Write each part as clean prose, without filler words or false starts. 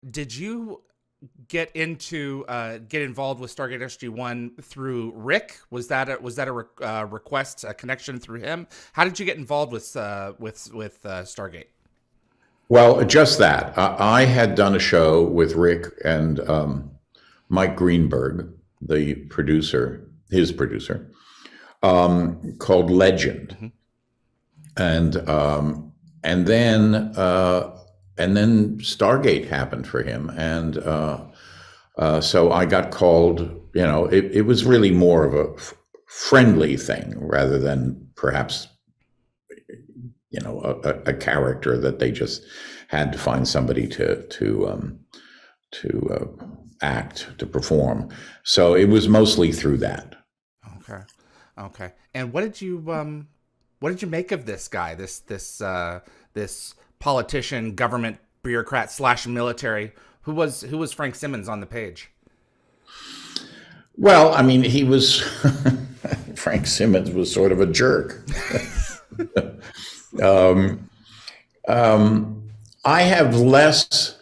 Did you get involved with Stargate SG-1 through Rick? Was that a request, a connection through him? How did you get involved with Stargate? Well, just that. I had done a show with Rick and Mike Greenberg, the producer, his producer, called Legend, Hmm. and and then and then Stargate happened for him, and so I got called. It was really more of a friendly thing rather than perhaps a character that they just had to find somebody to act, to perform. So it was mostly through that. Okay, okay. And what did you make of this guy? This politician, government bureaucrat slash military. Who was Frank Simmons on the page? Well, I mean, he was Frank Simmons was sort of a jerk. um, I have less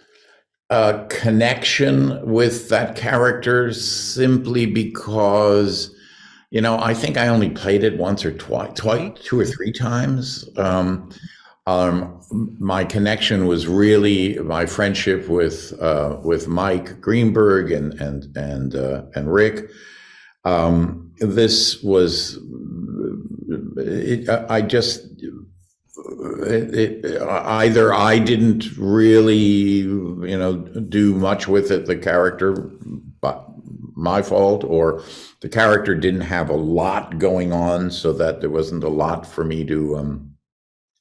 connection with that character simply because, I think I only played it once or Hmm. two or three times. Um, my connection was really my friendship with Mike Greenberg and Rick. This was I just either I didn't really do much with it, the character, but my fault, or the character didn't have a lot going on, so that there wasn't a lot for me to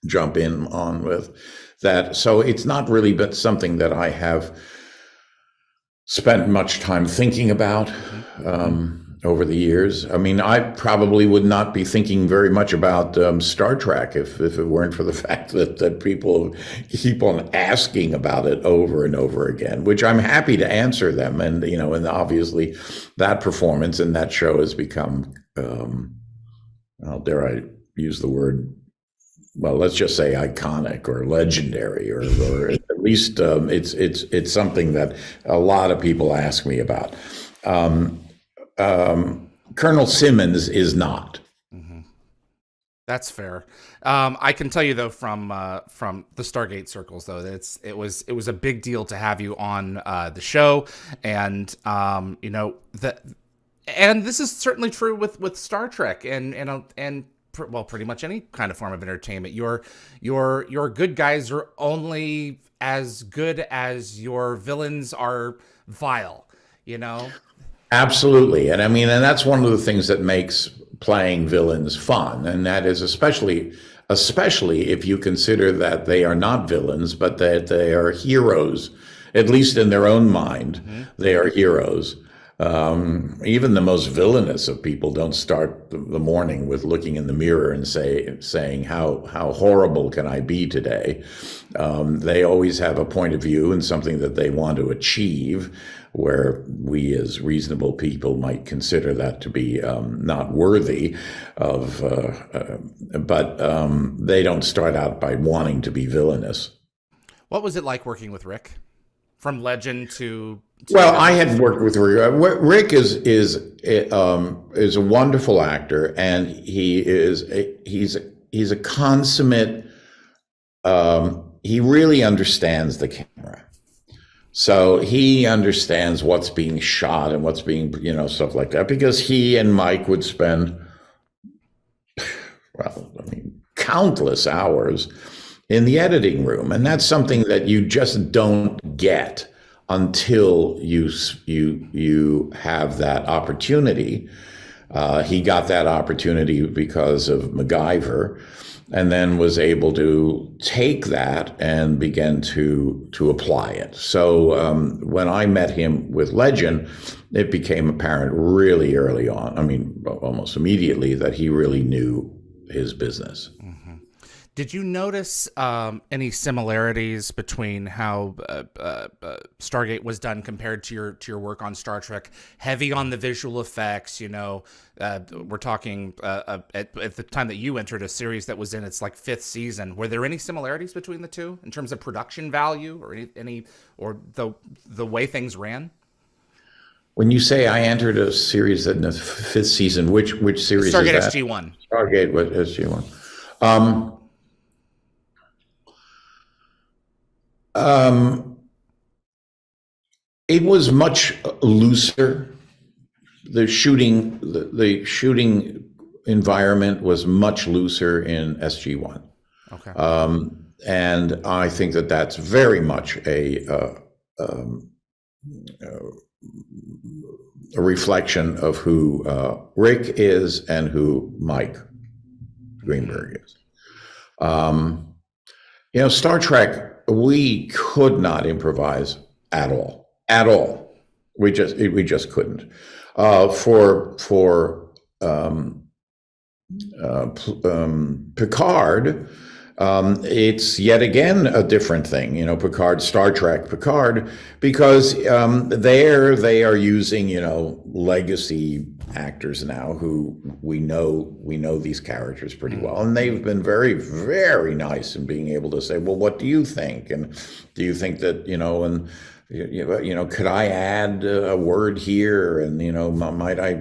jump in on with that. So it's not really but something that I have spent much time thinking about Hmm. over the years. I mean, I probably would not be thinking very much about Star Trek if it weren't for the fact that people keep on asking about it over and over again, which I'm happy to answer them. And obviously that performance and that show has become, well, dare I use the word, well, let's just say iconic or legendary, or at least it's something that a lot of people ask me about. Um, Colonel Simmons is not. Hmm. That's fair. I can tell you though from the Stargate circles though that it was a big deal to have you on the show, and that, and this is certainly true with Star Trek and well, pretty much any kind of form of entertainment. Your good guys are only as good as your villains are vile. You know. Absolutely. And I mean, and that's one of the things that makes playing villains fun. And that is especially if you consider that they are not villains, but that they are heroes, at least in their own mind, Hmm. they are heroes. Even the most villainous of people don't start the morning with looking in the mirror and saying how horrible can I be today. They always have a point of view and something that they want to achieve, where we as reasonable people might consider that to be not worthy of, but they don't start out by wanting to be villainous. What was it like working with Rick, from Legend to Well, I Nemesis? had worked with Rick. Rick is a wonderful actor, and he's a consummate. He really understands the camera, so he understands what's being shot and what's being stuff like that. Because he and Mike would spend, well, I mean, countless hours in the editing room, and that's something that you just don't get until you have that opportunity. He got that opportunity because of MacGyver, and then was able to take that and begin to apply it. So when I met him with Legend, it became apparent really early on. I mean, almost immediately, that he really knew his business. Hmm. Did you notice any similarities between how Stargate was done compared to your work on Star Trek? Heavy on the visual effects, we're talking at the time that you entered a series that was in its like fifth season. Were there any similarities between the two in terms of production value or any or the way things ran? When you say I entered a series in the fifth season, which series Stargate is that? SG-1. Stargate was SG-1. Um, um, it was much looser. The shooting environment was much looser in SG-1. Okay. And I think that that's very much a reflection of who Rick is and who Mike Greenberg is. Star Trek, we could not improvise at all, at all. We just couldn't. For Picard, it's yet again a different thing, Picard, Star Trek, Picard, because there they are using, legacy actors now who we know these characters pretty well, and they've been very, very nice in being able to say, well, what do you think, and do you think that could I add a word here, and might I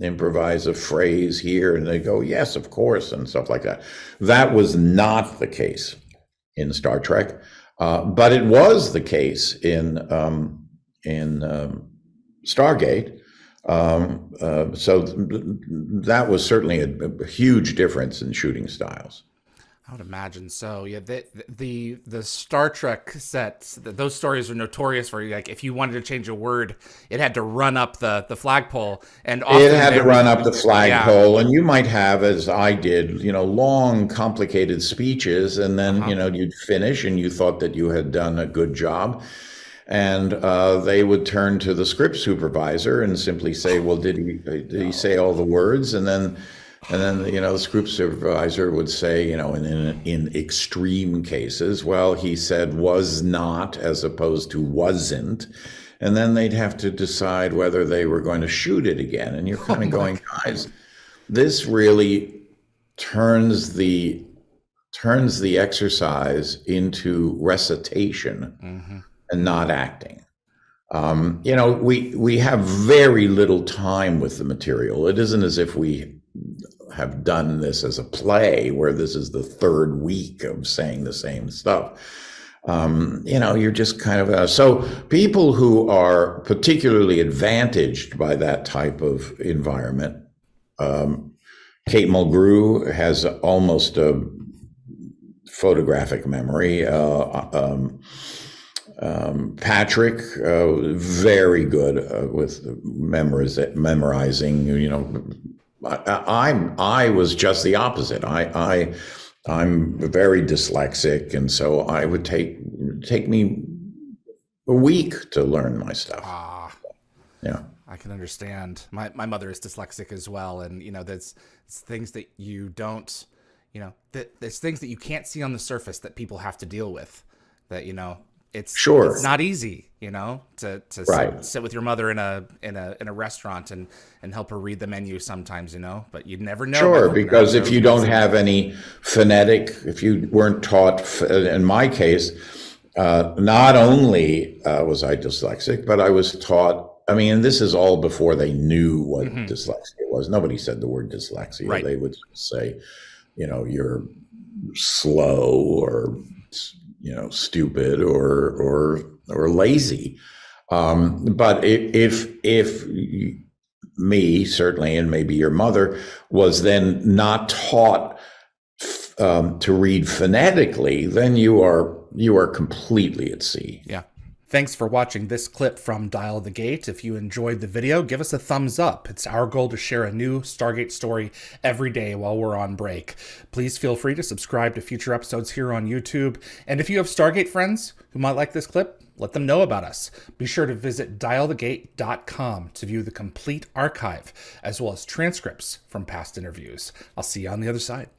improvise a phrase here, and they go, yes, of course, and stuff like that. That was not the case in Star Trek, but it was the case in Stargate. So that was certainly a huge difference in shooting styles. I would imagine so. Yeah, the Star Trek sets, those stories are notorious for, like, if you wanted to change a word, it had to run up the flagpole, and often it had to run up the flagpole, and you might have, as I did, long, complicated speeches, and then you'd finish, and you thought that you had done a good job, and they would turn to the script supervisor and simply say, well, did he say all the words? And then the script supervisor would say, in extreme cases, well, he said was not as opposed to wasn't. And then they'd have to decide whether they were going to shoot it again. And you're kind of going, guys, this really turns the exercise into recitation and not acting. We have very little time with the material. It isn't as if we have done this as a play where this is the third week of saying the same stuff. You're just kind of so people who are particularly advantaged by that type of environment. Kate Mulgrew has almost a photographic memory. Patrick, very good with memorizing. I was just the opposite. I'm very dyslexic, and so I would take me a week to learn my stuff. Yeah, I can understand. My mother is dyslexic as well, and that's things that you don't, there's things that you can't see on the surface that people have to deal with. That it's not easy, to sit with your mother in a restaurant and help her read the menu sometimes, but you'd never know. Sure, because if you don't have any phonetic, if you weren't taught, in my case, not only was I dyslexic, but I was taught, and this is all before they knew what dyslexia was. Nobody said the word dyslexia. Right. They would say, you're slow or stupid or lazy. But if me, certainly, and maybe your mother, was then not taught to read phonetically, then you are completely at sea. Yeah. Thanks for watching this clip from Dial the Gate. If you enjoyed the video, give us a thumbs up. It's our goal to share a new Stargate story every day while we're on break. Please feel free to subscribe to future episodes here on YouTube. And if you have Stargate friends who might like this clip, let them know about us. Be sure to visit dialthegate.com to view the complete archive, as well as transcripts from past interviews. I'll see you on the other side.